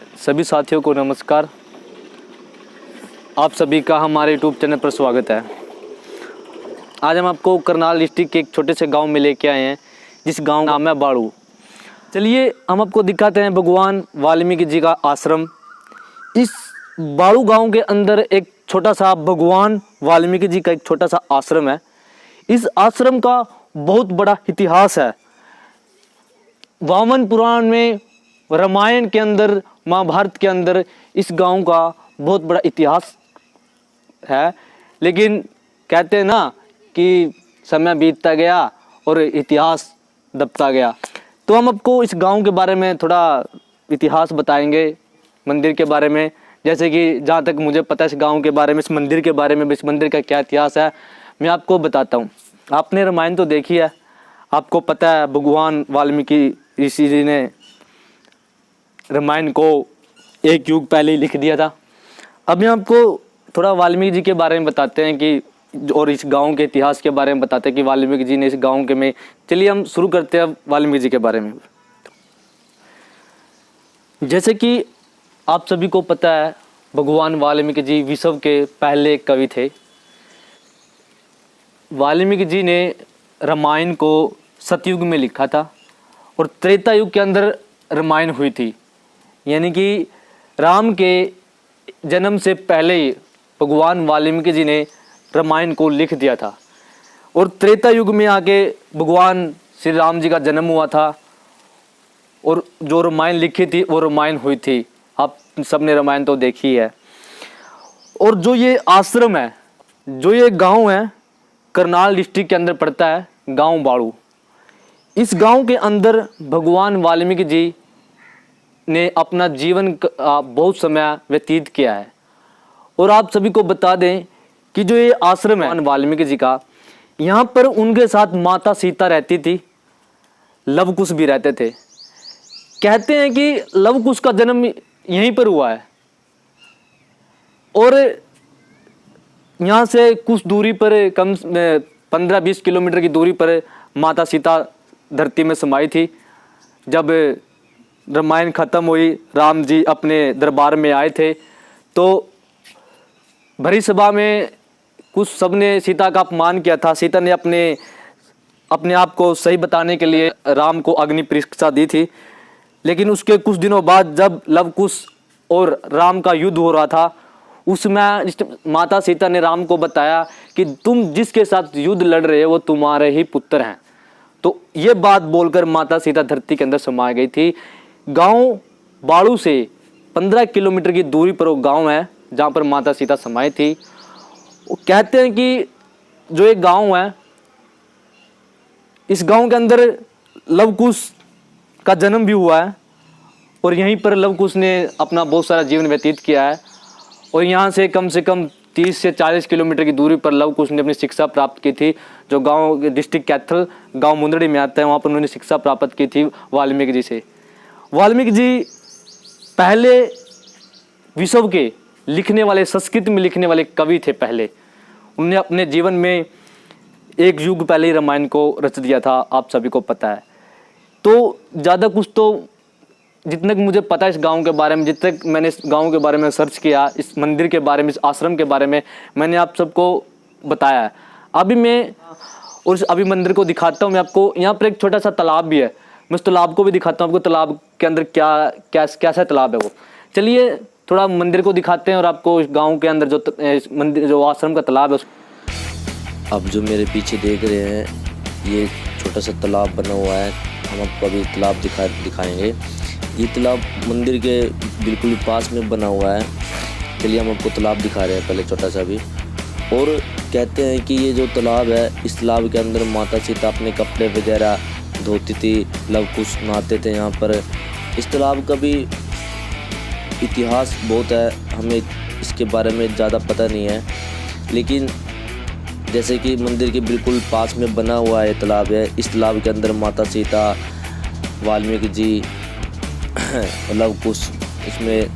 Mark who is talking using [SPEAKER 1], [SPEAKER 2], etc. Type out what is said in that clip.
[SPEAKER 1] सभी साथियों को नमस्कार। आप सभी का हमारे यूट्यूब चैनल पर स्वागत है। आज हम आपको करनाल डिस्ट्रिक्ट के एक छोटे से गांव में लेके आए हैं, जिस गांव का नाम है बाड़ू। चलिए हम आपको दिखाते हैं भगवान वाल्मीकि जी का आश्रम। इस बाड़ू गांव के अंदर एक छोटा सा भगवान वाल्मीकि जी का एक छोटा सा आश्रम है। इस आश्रम का बहुत बड़ा इतिहास है। वामन पुराण में, रामायण के अंदर, महाभारत के अंदर इस गांव का बहुत बड़ा इतिहास है। लेकिन कहते हैं ना कि समय बीतता गया और इतिहास दबता गया। तो हम आपको इस गांव के बारे में थोड़ा इतिहास बताएंगे, मंदिर के बारे में। जैसे कि जहाँ तक मुझे पता है इस गांव के बारे में, इस मंदिर के बारे में, इस मंदिर का क्या इतिहास है, मैं आपको बताता हूँ। आपने रामायण तो देखी है, आपको पता है भगवान वाल्मीकि ऋषि जी ने रामायण को एक युग पहले ही लिख दिया था। अब मैं आपको थोड़ा वाल्मीकि जी के बारे में बताते हैं कि और इस गांव के इतिहास के बारे में बताते हैं कि वाल्मीकि जी ने इस गांव के में। चलिए हम शुरू करते हैं वाल्मीकि जी के बारे में। जैसे कि आप सभी को पता है भगवान वाल्मीकि जी विश्व के पहले कवि थे। वाल्मीकि जी ने रामायण को सतयुग में लिखा था और त्रेता युग के अंदर रामायण हुई थी। यानी कि राम के जन्म से पहले ही भगवान वाल्मीकि जी ने रामायण को लिख दिया था और त्रेता युग में आके भगवान श्री राम जी का जन्म हुआ था और जो रामायण लिखी थी वो रामायण हुई थी। आप सबने रामायण तो देखी है। और जो ये आश्रम है, जो ये गांव है, करनाल डिस्ट्रिक्ट के अंदर पड़ता है, गांव बाड़ू। इस गांव के अंदर भगवान वाल्मीकि जी ने अपना जीवन बहुत समय व्यतीत किया है। और आप सभी को बता दें कि जो ये आश्रम है वाल्मीकि जी का, यहाँ पर उनके साथ माता सीता रहती थी, लव कुश भी रहते थे। कहते हैं कि लव कुश का जन्म यहीं पर हुआ है और यहाँ से कुछ दूरी पर, कम 15-20 किलोमीटर की दूरी पर माता सीता धरती में समाई थी। जब रामायण खत्म हुई, राम जी अपने दरबार में आए थे तो भरी सभा में कुछ सबने सीता का अपमान किया था। सीता ने अपने आप को सही बताने के लिए राम को अग्नि परीक्षा दी थी। लेकिन उसके कुछ दिनों बाद जब लव कुश और राम का युद्ध हो रहा था, उसमें माता सीता ने राम को बताया कि तुम जिसके साथ युद्ध लड़ रहे हो वो तुम्हारे ही पुत्र हैं। तो ये बात बोलकर माता सीता धरती के अंदर समा गई थी। गांव बाड़ू से 15 किलोमीटर की दूरी पर वो गांव है जहां पर माता सीता समाई थी। वो कहते हैं कि जो एक गांव है, इस गांव के अंदर लव कुश का जन्म भी हुआ है और यहीं पर लव कुश ने अपना बहुत सारा जीवन व्यतीत किया है। और यहाँ से कम 30 से 40 किलोमीटर की दूरी पर लव कुश ने अपनी शिक्षा प्राप्त की थी। जो गांव डिस्ट्रिक्ट कैथल, गांव मुंदड़ी में आता है, वहाँ पर उन्होंने शिक्षा प्राप्त की थी वाल्मीकि जी से। वाल्मीकि जी पहले विश्व के लिखने वाले, संस्कृत में लिखने वाले कवि थे। पहले उन्होंने अपने जीवन में एक युग पहले ही रामायण को रच दिया था, आप सभी को पता है। तो ज़्यादा कुछ तो जितना कि मुझे पता है इस गांव के बारे में, जितना मैंने इस गांव के बारे में सर्च किया, इस मंदिर के बारे में, इस आश्रम के बारे में मैंने आप सबको बताया है। अभी मंदिर को दिखाता हूँ मैं आपको। यहाँ पर एक छोटा सा तालाब भी है, मैं उस तालाब को भी दिखाता हूँ आपको। तालाब के अंदर कैसा तालाब है वो। चलिए थोड़ा मंदिर को दिखाते हैं और आपको इस गाँव के अंदर जो आश्रम का तालाब है।
[SPEAKER 2] अब जो मेरे पीछे देख रहे हैं ये छोटा सा तालाब बना हुआ है, हम आपको अभी तालाब दिखाएंगे। ये तालाब मंदिर के बिल्कुल पास में बना हुआ है। चलिए हम आपको तालाब दिखा रहे हैं पहले छोटा सा भी। और कहते हैं कि ये जो तालाब है, इस तालाब के अंदर माता सीता अपने कपड़े वगैरह धोती थी, लव कुश नहाते थे यहाँ पर। इस तालाब का भी इतिहास बहुत है, हमें इसके बारे में ज़्यादा पता नहीं है। लेकिन जैसे कि मंदिर के बिल्कुल पास में बना हुआ है तालाब है, इस तालाब के अंदर माता सीता, वाल्मीकि जी, लव कुश इसमें